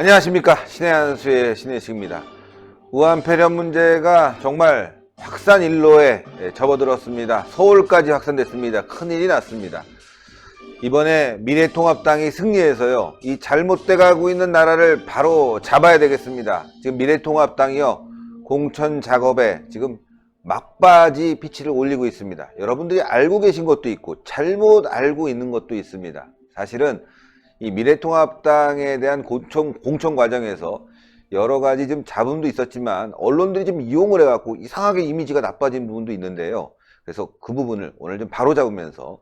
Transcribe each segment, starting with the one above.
안녕하십니까. 신의 한수의 신혜식입니다. 우한 폐렴 문제가 정말 확산일로에 접어들었습니다. 서울까지 확산됐습니다. 큰일이 났습니다. 이번에 미래통합당이 승리해서요, 이 잘못돼 가고 있는 나라를 바로 잡아야 되겠습니다. 지금 미래통합당이요, 공천 작업에 지금 막바지 피치를 올리고 있습니다. 여러분들이 알고 계신 것도 있고 잘못 알고 있는 것도 있습니다. 사실은 이 미래통합당에 대한 공천 과정에서 여러 가지 좀 잡음도 있었지만 언론들이 좀 이용을 해갖고 이상하게 이미지가 나빠진 부분도 있는데요. 그래서 그 부분을 오늘 좀 바로잡으면서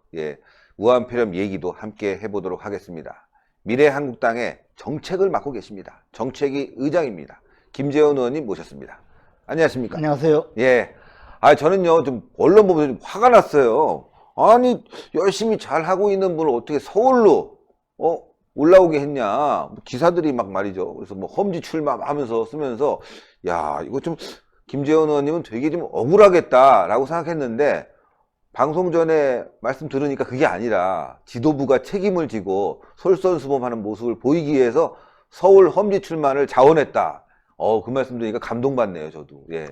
우한 폐렴 얘기도 함께 해보도록 하겠습니다. 미래한국당의 정책을 맡고 계십니다. 정책위 의장입니다. 김재원 의원님 모셨습니다. 안녕하십니까? 안녕하세요. 예. 저는요, 좀 언론 보면서 좀 화가 났어요. 아니, 열심히 잘 하고 있는 분을 어떻게 서울로 올라오게 했냐. 기사들이 막 말이죠. 그래서 뭐 험지 출마하면서 쓰면서, 야, 이거 좀 김재원 의원님은 되게 좀 억울하겠다라고 생각했는데, 방송 전에 말씀 들으니까 그게 아니라 지도부가 책임을 지고 솔선수범하는 모습을 보이기 위해서 서울 험지 출마를 자원했다. 그 말씀 들으니까 감동받네요, 저도. 예.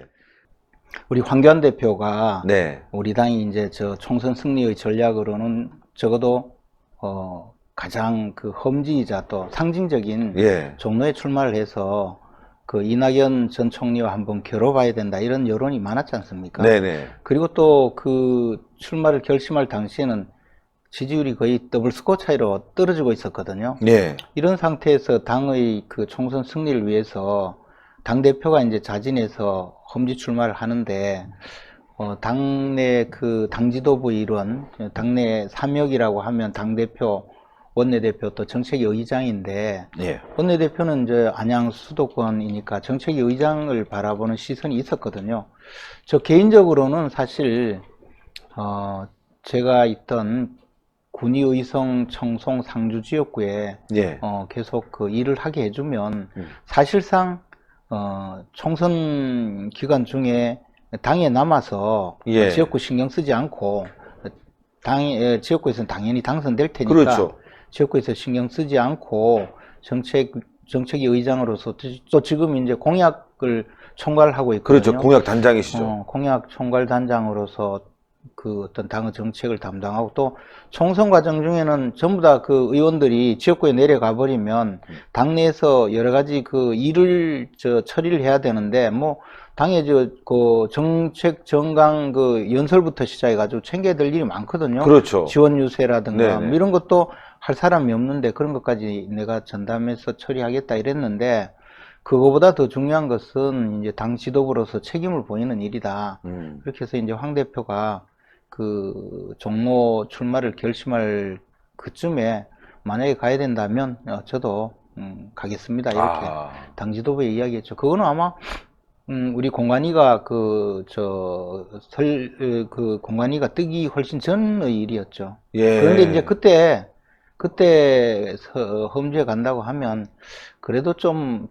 우리 황교안 대표가 네. 우리 당이 이제 저 총선 승리의 전략으로는 적어도 가장 그 험지이자 또 상징적인 예. 종로에 출마를 해서 그 이낙연 전 총리와 한번 겨뤄봐야 된다 이런 여론이 많았지 않습니까? 네네. 그리고 또 그 출마를 결심할 당시에는 지지율이 거의 더블 스코어 차이로 떨어지고 있었거든요. 예. 이런 상태에서 당의 그 총선 승리를 위해서 당대표가 이제 자진해서 험지 출마를 하는데, 당내 그 당지도부 일원, 당내 삼역이라고 하면 당대표, 원내대표 또 정책위 의장인데, 예. 원내대표는 이제 안양 수도권이니까 정책위 의장을 바라보는 시선이 있었거든요. 저 개인적으로는 사실, 제가 있던 군위의성 청송 상주 지역구에, 예. 계속 그 일을 하게 해주면, 사실상, 총선 기간 중에 당에 남아서 예. 지역구 신경 쓰지 않고 지역구에서는 당연히 당선될 테니까 그렇죠. 지역구에서 신경 쓰지 않고 정책위 의장으로서 또 지금 이제 공약을 총괄하고 있거든요. 그렇죠. 공약 단장이시죠. 공약 총괄 단장으로서 그 어떤 당의 정책을 담당하고 또 총선 과정 중에는 전부 다 그 의원들이 지역구에 내려가 버리면 당내에서 여러 가지 그 일을 처리를 해야 되는데 뭐 당에 그 정책 정강 그 연설부터 시작해 가지고 챙겨야 될 일이 많거든요. 그렇죠. 지원 유세라든가 네네. 뭐 이런 것도 할 사람이 없는데 그런 것까지 내가 전담해서 처리하겠다 이랬는데 그거보다 더 중요한 것은 이제 당 지도부로서 책임을 보이는 일이다. 그렇게 해서 이제 황 대표가 그 종로 출마를 결심할 그쯤에 만약에 가야 된다면 저도 가겠습니다 이렇게 당 지도부에 이야기했죠. 그거는 아마 우리 공관위가 공관위가 뜨기 훨씬 전의 일이었죠. 예. 그런데 이제 그때 험지에 간다고 하면 그래도 좀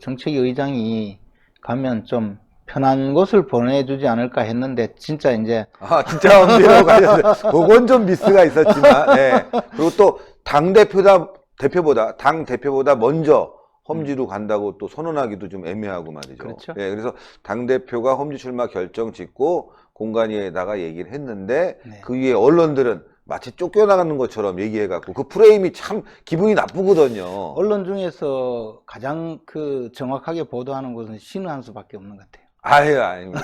정책위 의장이 가면 좀 편한 곳을 보내주지 않을까 했는데 진짜 이제 진짜 험지로 가셨어요. 그건 좀 미스가 있었지만, 예. 그리고 또 당 대표보다 먼저 험지로 간다고 또 선언하기도 좀 애매하고 말이죠. 그렇죠. 예. 그래서 당 대표가 험지 출마 결정 짓고 공관위에다가 얘기를 했는데 네. 그 위에 언론들은 마치 쫓겨나가는 것처럼 얘기해갖고 그 프레임이 참 기분이 나쁘거든요. 언론 중에서 가장 정확하게 보도하는 곳은 신한수밖에 없는 것 같아요. 아닙니다.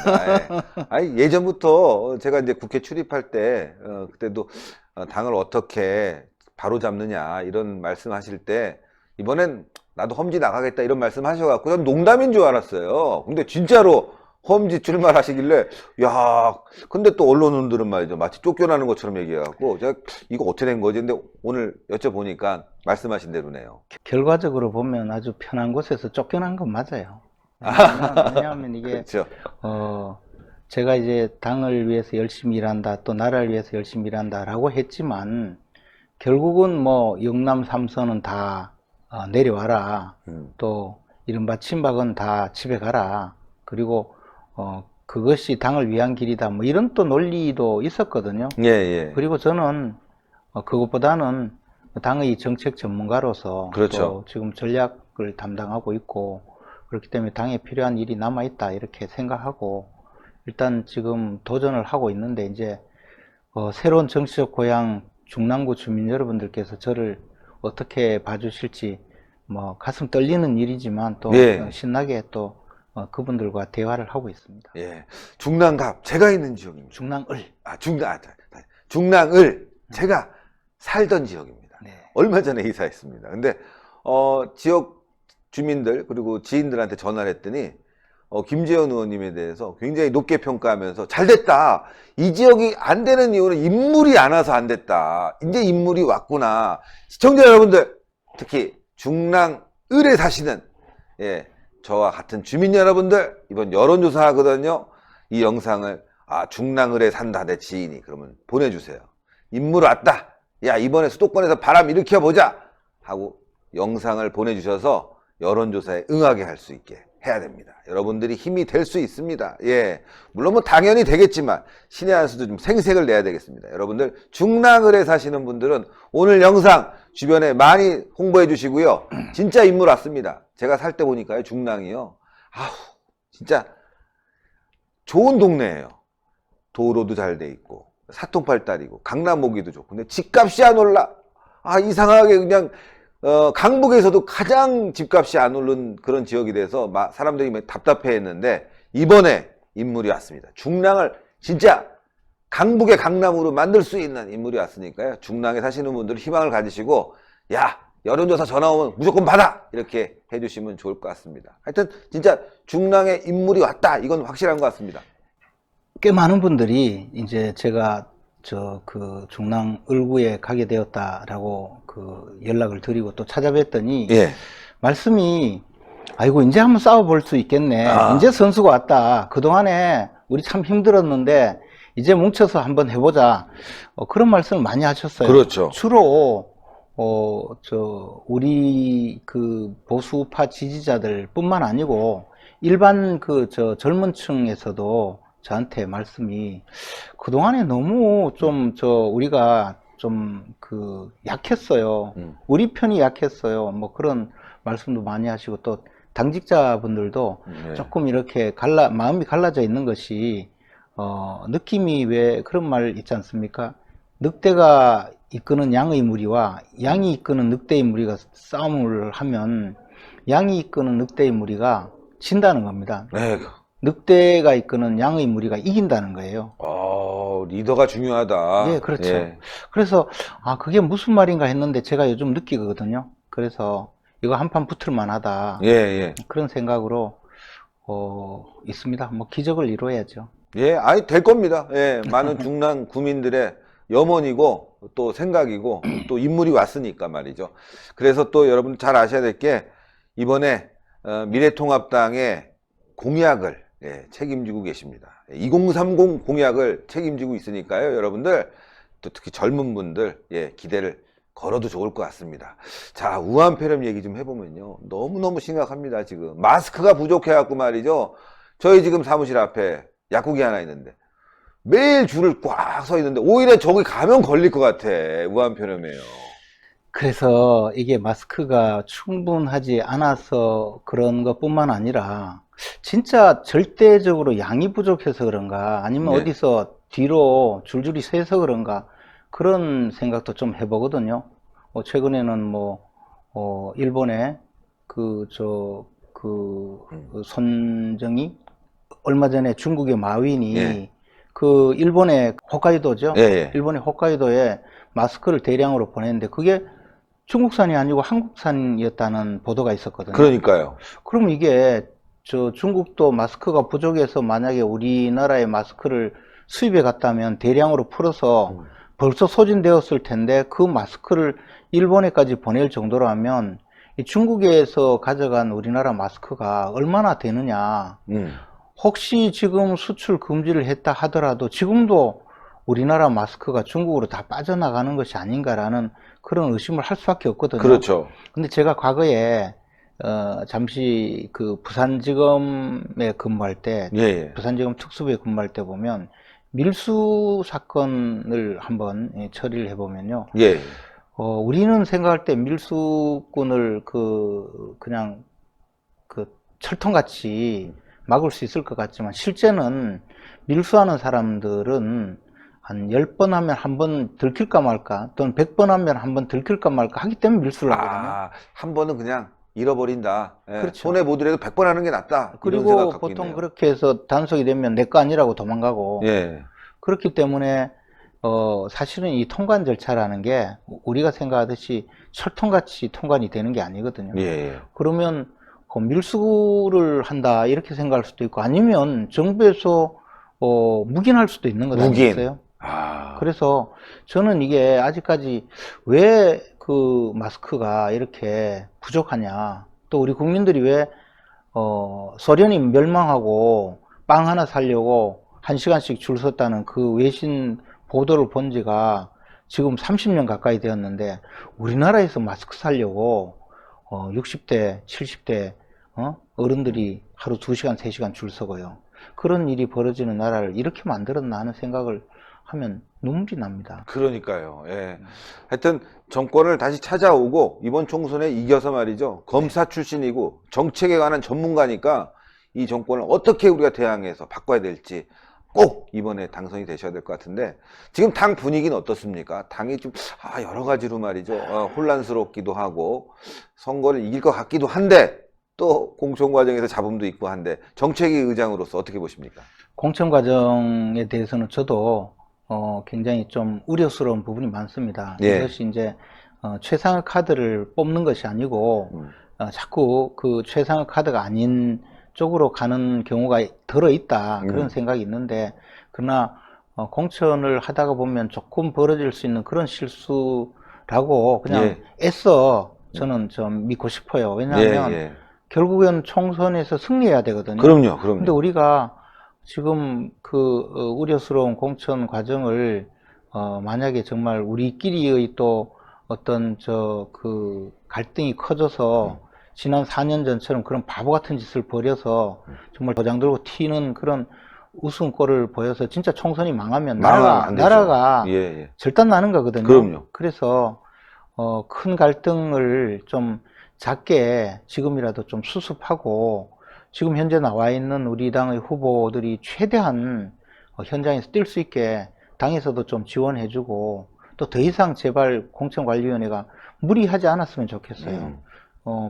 예전부터 제가 이제 국회 출입할 때, 그때도 당을 어떻게 바로잡느냐, 이런 말씀 하실 때, 이번엔 나도 험지 나가겠다, 이런 말씀 하셔갖고, 전 농담인 줄 알았어요. 근데 진짜로 험지 출마를 하시길래, 야, 근데 또 언론들은 말이죠. 마치 쫓겨나는 것처럼 얘기해갖고, 제가 이거 어떻게 된 거지? 근데 오늘 여쭤보니까 말씀하신 대로네요. 결과적으로 보면 아주 편한 곳에서 쫓겨난 건 맞아요. 왜냐하면 이게 그렇죠. 제가 이제 당을 위해서 열심히 일한다 또 나라를 위해서 열심히 일한다 라고 했지만 결국은 뭐 영남 3선은 다 내려와라 또 이른바 친박은 다 집에 가라 그리고 그것이 당을 위한 길이다 뭐 이런 또 논리도 있었거든요. 예. 그리고 저는 그것보다는 당의 정책 전문가로서 그렇죠. 또 지금 전략을 담당하고 있고 그렇기 때문에 당에 필요한 일이 남아있다 이렇게 생각하고 일단 지금 도전을 하고 있는데 이제 새로운 정치적 고향 중랑구 주민 여러분들께서 저를 어떻게 봐주실지 뭐 가슴 떨리는 일이지만 또 예. 신나게 또 그분들과 대화를 하고 있습니다. 예. 중랑갑 제가 있는 지역입니다. 중랑을. 중랑을 제가 살던 지역입니다. 네. 얼마 전에 이사했습니다. 근데 지역 주민들 그리고 지인들한테 전화를 했더니 김재현 의원님에 대해서 굉장히 높게 평가하면서 잘 됐다. 이 지역이 안 되는 이유는 인물이 안 와서 안 됐다. 이제 인물이 왔구나. 시청자 여러분들, 특히 중랑을에 사시는 저와 같은 주민 여러분들, 이번 여론조사 하거든요. 이 영상을 중랑을에 산다 내 지인이 그러면 보내주세요. 인물 왔다. 야, 이번에 수도권에서 바람 일으켜보자 하고 영상을 보내주셔서 여론조사에 응하게 할 수 있게 해야 됩니다. 여러분들이 힘이 될 수 있습니다. 예, 물론 뭐 당연히 되겠지만 신의 한 수도 좀 생색을 내야 되겠습니다. 여러분들 중랑을에 사시는 분들은 오늘 영상 주변에 많이 홍보해 주시고요. 진짜 인물 왔습니다. 제가 살 때 보니까요, 중랑이요. 아우, 진짜 좋은 동네예요. 도로도 잘 돼 있고 사통팔달이고 강남 오기도 좋고 근데 집값이 안 올라. 이상하게 그냥 강북에서도 가장 집값이 안 오른 그런 지역이 돼서 사람들이 답답해했는데 이번에 인물이 왔습니다. 중랑을 진짜 강북의 강남으로 만들 수 있는 인물이 왔으니까요. 중랑에 사시는 분들 희망을 가지시고 야, 여론조사 전화 오면 무조건 받아 이렇게 해주시면 좋을 것 같습니다. 하여튼 진짜 중랑에 인물이 왔다 이건 확실한 것 같습니다. 꽤 많은 분들이 이제 제가 그 중랑 을구에 가게 되었다라고 그 연락을 드리고 또 찾아뵀더니 예. 말씀이 아이고 이제 한번 싸워볼 수 있겠네. 이제 선수가 왔다. 그동안에 우리 참 힘들었는데 이제 뭉쳐서 한번 해보자. 그런 말씀을 많이 하셨어요. 그렇죠. 주로 우리 그 보수파 지지자들 뿐만 아니고 일반 젊은 층에서도 저한테 말씀이 그동안에 너무 우리가 약했어요. 우리 편이 약했어요. 뭐 그런 말씀도 많이 하시고 또 당직자분들도 조금 이렇게 마음이 갈라져 있는 것이 느낌이 왜 그런 말 있지 않습니까? 늑대가 이끄는 양의 무리와 양이 이끄는 늑대의 무리가 싸움을 하면 양이 이끄는 늑대의 무리가 진다는 겁니다. 네. 늑대가 이끄는 양의 무리가 이긴다는 거예요. 리더가 중요하다. 예, 그렇죠. 예. 그래서 그게 무슨 말인가 했는데 제가 요즘 느끼거든요. 그래서 이거 한판 붙을만 하다. 예. 그런 생각으로 있습니다. 뭐 기적을 이루어야죠. 예, 될 겁니다. 예, 많은 중랑 구민들의 염원이고 또 생각이고 또 인물이 왔으니까 말이죠. 그래서 또 여러분 잘 아셔야 될 게 이번에 미래통합당의 공약을 책임지고 계십니다. 2030 공약을 책임지고 있으니까요. 여러분들 또 특히 젊은 분들 기대를 걸어도 좋을 것 같습니다. 자, 우한폐렴 얘기 좀 해보면요. 너무너무 심각합니다. 지금 마스크가 부족해갖고 말이죠. 저희 지금 사무실 앞에 약국이 하나 있는데 매일 줄을 꽉 서 있는데 오히려 저기 가면 걸릴 것 같아. 우한폐렴이에요. 그래서 이게 마스크가 충분하지 않아서 그런 것뿐만 아니라 진짜 절대적으로 양이 부족해서 그런가 아니면 어디서 뒤로 줄줄이 서서 그런가 그런 생각도 좀 해보거든요. 최근에는 일본의 손정이 얼마 전에 중국의 마윈이 일본의 홋카이도죠. 일본의 홋카이도에 마스크를 대량으로 보냈는데 그게 중국산이 아니고 한국산이었다는 보도가 있었거든요. 그러니까요. 그럼 이게 중국도 마스크가 부족해서 만약에 우리나라의 마스크를 수입해 갔다면 대량으로 풀어서 벌써 소진되었을 텐데 그 마스크를 일본에까지 보낼 정도로 하면 이 중국에서 가져간 우리나라 마스크가 얼마나 되느냐. 혹시 지금 수출 금지를 했다 하더라도 지금도 우리나라 마스크가 중국으로 다 빠져나가는 것이 아닌가라는 그런 의심을 할 수밖에 없거든요. 그렇죠. 근데 제가 과거에 잠시 그 부산지검에 근무할 때, 부산지검 특수부에 근무할 때 보면 밀수 사건을 한번 처리를 해보면요. 우리는 생각할 때 밀수꾼을 그냥 철통같이 막을 수 있을 것 같지만, 실제는 밀수하는 사람들은 한 10번 하면 한 번 들킬까 말까, 또는 100번 하면 한 번 들킬까 말까 하기 때문에 밀수를 하거든요. 한 번은 그냥 잃어버린다. 예, 그렇죠. 손해보더라도 100번 하는 게 낫다. 이런 생각 그리고 갖고 보통 있네요. 그렇게 해서 단속이 되면 내 거 아니라고 도망가고, 예. 그렇기 때문에 사실은 이 통관 절차라는 게 우리가 생각하듯이 철통같이 통관이 되는 게 아니거든요. 예. 그러면 밀수를 한다 이렇게 생각할 수도 있고, 아니면 정부에서 묵인할 수도 있는 것 묵인. 아니겠어요? 아. 그래서 저는 이게 아직까지 왜 그 마스크가 이렇게 부족하냐, 또 우리 국민들이 왜 소련이 멸망하고 빵 하나 사려고 1시간씩 줄 섰다는 그 외신 보도를 본 지가 지금 30년 가까이 되었는데, 우리나라에서 마스크 사려고 60대, 70대 어른들이 하루 2시간, 3시간 줄 서고요. 그런 일이 벌어지는 나라를 이렇게 만들었나 하는 생각을 하면 눈물이 납니다. 그러니까요. 예. 하여튼 정권을 다시 찾아오고 이번 총선에 이겨서 말이죠. 검사 출신이고 정책에 관한 전문가니까 이 정권을 어떻게 우리가 대항해서 바꿔야 될지 꼭 이번에 당선이 되셔야 될 것 같은데, 지금 당 분위기는 어떻습니까? 당이 좀 여러 가지로 말이죠. 혼란스럽기도 하고 선거를 이길 것 같기도 한데, 또 공천 과정에서 잡음도 있고 한데, 정책위 의장으로서 어떻게 보십니까? 공천 과정에 대해서는 저도 굉장히 좀 우려스러운 부분이 많습니다. 예. 이것이 이제 최상의 카드를 뽑는 것이 아니고 자꾸 그 최상의 카드가 아닌 쪽으로 가는 경우가 들어있다, 그런 생각이 있는데, 그러나 공천을 하다가 보면 조금 벌어질 수 있는 그런 실수라고 그냥 예. 애써 저는 좀 믿고 싶어요. 왜냐하면 예. 결국엔 총선에서 승리해야 되거든요. 그럼요. 근데 우리가 지금 우려스러운 공천 과정을 만약에 정말 우리끼리의 또 어떤 갈등이 커져서 지난 4년 전처럼 그런 바보 같은 짓을 벌여서 정말 도장 들고 튀는 그런 우스운꼴을 보여서 진짜 총선이 망하면 나라가 예. 절단 나는 거거든요. 그럼요. 그래서 큰 갈등을 좀 작게 지금이라도 좀 수습하고, 지금 현재 나와 있는 우리 당의 후보들이 최대한 현장에서 뛸 수 있게 당에서도 좀 지원해주고, 또 더 이상 제발 공천관리위원회가 무리하지 않았으면 좋겠어요.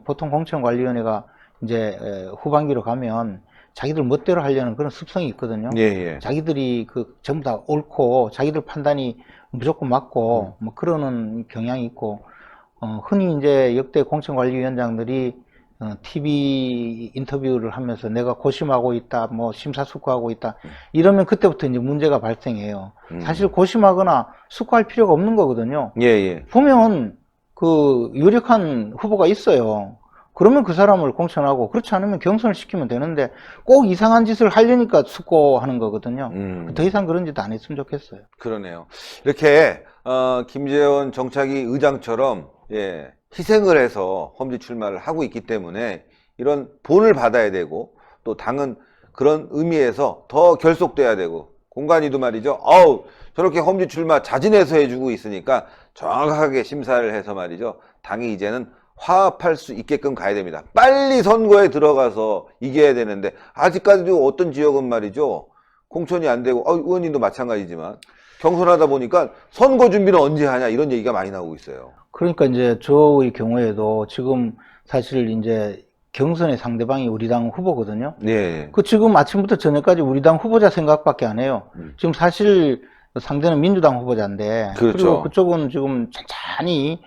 보통 공천관리위원회가 이제 후반기로 가면 자기들 멋대로 하려는 그런 습성이 있거든요. 예. 자기들이 전부 다 옳고 자기들 판단이 무조건 맞고 뭐 그러는 경향이 있고, 흔히 이제 역대 공천관리위원장들이 TV 인터뷰를 하면서 내가 고심하고 있다, 뭐 심사숙고하고 있다, 이러면 그때부터 이제 문제가 발생해요. 사실 고심하거나 숙고할 필요가 없는 거거든요. 예. 보면 유력한 후보가 있어요. 그러면 그 사람을 공천하고, 그렇지 않으면 경선을 시키면 되는데 꼭 이상한 짓을 하려니까 숙고하는 거거든요. 더 이상 그런 짓 안 했으면 좋겠어요. 그러네요. 이렇게 김재원 정착위 의장처럼 희생을 해서 험지 출마를 하고 있기 때문에 이런 본을 받아야 되고, 또 당은 그런 의미에서 더 결속돼야 되고, 공관위도 말이죠. 저렇게 험지 출마 자진해서 해주고 있으니까 정확하게 심사를 해서 말이죠. 당이 이제는 화합할 수 있게끔 가야 됩니다. 빨리 선거에 들어가서 이겨야 되는데, 아직까지도 어떤 지역은 말이죠. 공천이 안 되고, 의원님도 마찬가지지만 경선하다 보니까 선거 준비는 언제 하냐, 이런 얘기가 많이 나오고 있어요. 그러니까 이제 저의 경우에도 지금 사실 이제 경선의 상대방이 우리 당 후보거든요. 네. 지금 아침부터 저녁까지 우리 당 후보자 생각밖에 안 해요. 지금 사실 상대는 민주당 후보자인데, 그렇죠. 그리고 그쪽은 지금 천천히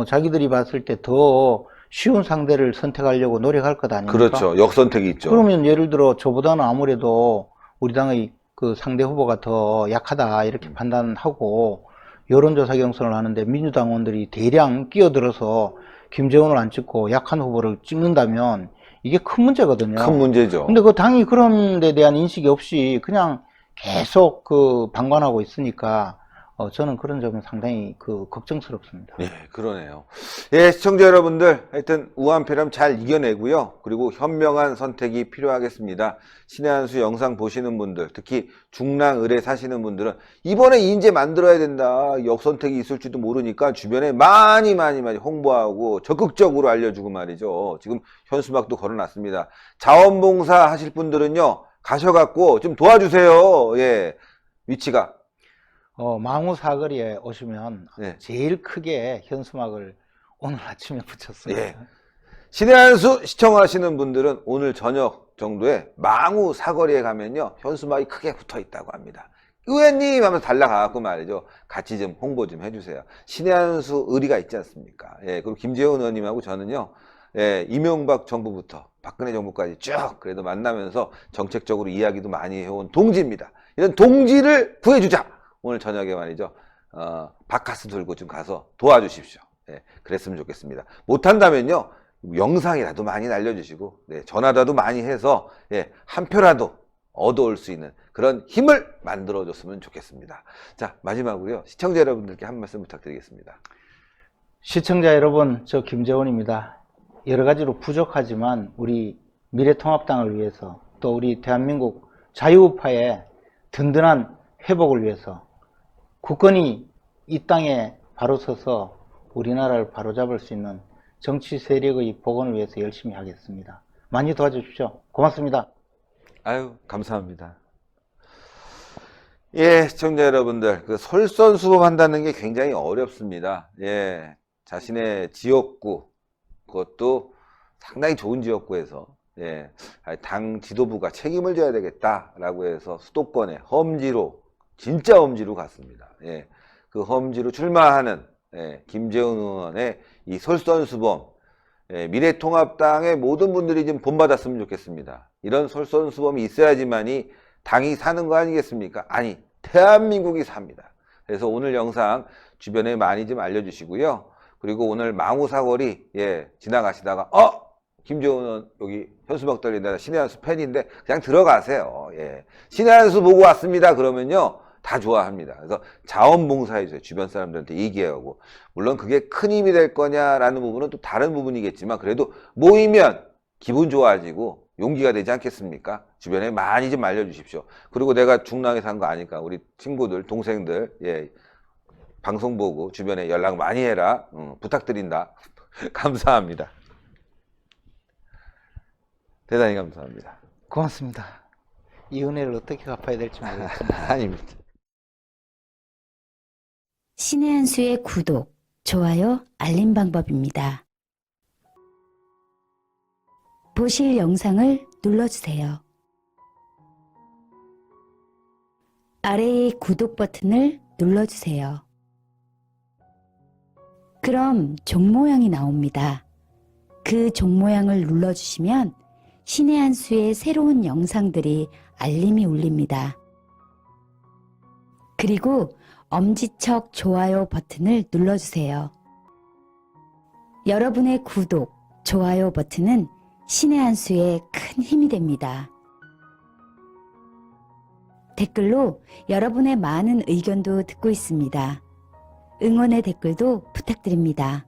자기들이 봤을 때 더 쉬운 상대를 선택하려고 노력할 것 아닙니까? 그렇죠. 역선택이 있죠. 그러면 예를 들어 저보다는 아무래도 우리 당의 그 상대 후보가 더 약하다 이렇게 판단하고 여론조사 경선을 하는데, 민주당 의원들이 대량 끼어들어서 김재원을 안 찍고 약한 후보를 찍는다면 이게 큰 문제거든요. 큰 문제죠. 근데 그 당이 그런 데 대한 인식이 없이 그냥 계속 방관하고 있으니까 저는 그런 점은 상당히 걱정스럽습니다. 예, 그러네요. 예, 시청자 여러분들, 하여튼 우한폐렴 잘 이겨내고요. 그리고 현명한 선택이 필요하겠습니다. 신의 한 수 영상 보시는 분들, 특히 중랑 을에 사시는 분들은 이번에 인재 만들어야 된다. 역선택이 있을지도 모르니까 주변에 많이 홍보하고 적극적으로 알려주고 말이죠. 지금 현수막도 걸어놨습니다. 자원봉사 하실 분들은요, 가셔갖고 좀 도와주세요. 예, 위치가. 망우 사거리에 오시면 네. 제일 크게 현수막을 오늘 아침에 붙였습니다. 예. 신의 한 수 시청하시는 분들은 오늘 저녁 정도에 망우 사거리에 가면요, 현수막이 크게 붙어 있다고 합니다. 의원님 하면서 달려가갖고 말이죠, 같이 좀 홍보 좀 해주세요. 신의 한 수 의리가 있지 않습니까? 예, 그리고 김재원 의원님하고 저는요, 예, 이명박 정부부터 박근혜 정부까지 쭉 그래도 만나면서 정책적으로 이야기도 많이 해온 동지입니다. 이런 동지를 구해주자. 오늘 저녁에 말이죠, 바카스 들고 좀 가서 도와주십시오. 예, 그랬으면 좋겠습니다. 못한다면요, 영상이라도 많이 날려주시고, 네, 전화라도 많이 해서, 예, 한 표라도 얻어올 수 있는 그런 힘을 만들어줬으면 좋겠습니다. 자, 마지막으로요, 시청자 여러분들께 한 말씀 부탁드리겠습니다. 시청자 여러분, 저 김재원입니다. 여러 가지로 부족하지만 우리 미래통합당을 위해서, 또 우리 대한민국 자유우파의 든든한 회복을 위해서, 국권이 이 땅에 바로 서서 우리나라를 바로잡을 수 있는 정치 세력의 복원을 위해서 열심히 하겠습니다. 많이 도와주십시오. 고맙습니다. 아유, 감사합니다. 예, 시청자 여러분들, 솔선수범한다는 게 굉장히 어렵습니다. 예, 자신의 지역구, 그것도 상당히 좋은 지역구에서, 예, 당 지도부가 책임을 져야 되겠다라고 해서 수도권의 험지로, 진짜 험지로 갔습니다. 예, 그 험지로 출마하는, 예, 김재원 의원의 이 솔선수범, 예, 미래통합당의 모든 분들이 좀 본받았으면 좋겠습니다. 이런 솔선수범이 있어야지만이 당이 사는 거 아니겠습니까? 아니, 대한민국이 삽니다. 그래서 오늘 영상 주변에 많이 좀 알려주시고요. 그리고 오늘 망우 사거리, 예, 지나가시다가 김재원 의원 여기 현수막 떨린다, 신의 한 수 팬인데 그냥 들어가세요. 예, 신의 한 수 보고 왔습니다. 그러면요, 다 좋아합니다. 그래서 자원봉사해줘요. 주변 사람들한테 얘기하고. 물론 그게 큰 힘이 될 거냐라는 부분은 또 다른 부분이겠지만, 그래도 모이면 기분 좋아지고 용기가 되지 않겠습니까? 주변에 많이 좀 알려주십시오. 그리고 내가 중랑에 산 거 아니까 우리 친구들, 동생들, 예, 방송 보고 주변에 연락 많이 해라. 부탁드린다. 감사합니다. 대단히 감사합니다. 고맙습니다. 이 은혜를 어떻게 갚아야 될지 모르겠습니다. 아닙니다. 신의 한 수의 구독, 좋아요, 알림 방법입니다. 보실 영상을 눌러주세요. 아래의 구독 버튼을 눌러주세요. 그럼 종 모양이 나옵니다. 그 종 모양을 눌러주시면 신의 한 수의 새로운 영상들이 알림이 울립니다. 그리고 엄지척 좋아요 버튼을 눌러주세요. 여러분의 구독, 좋아요 버튼은 신의 한 수에 큰 힘이 됩니다. 댓글로 여러분의 많은 의견도 듣고 있습니다. 응원의 댓글도 부탁드립니다.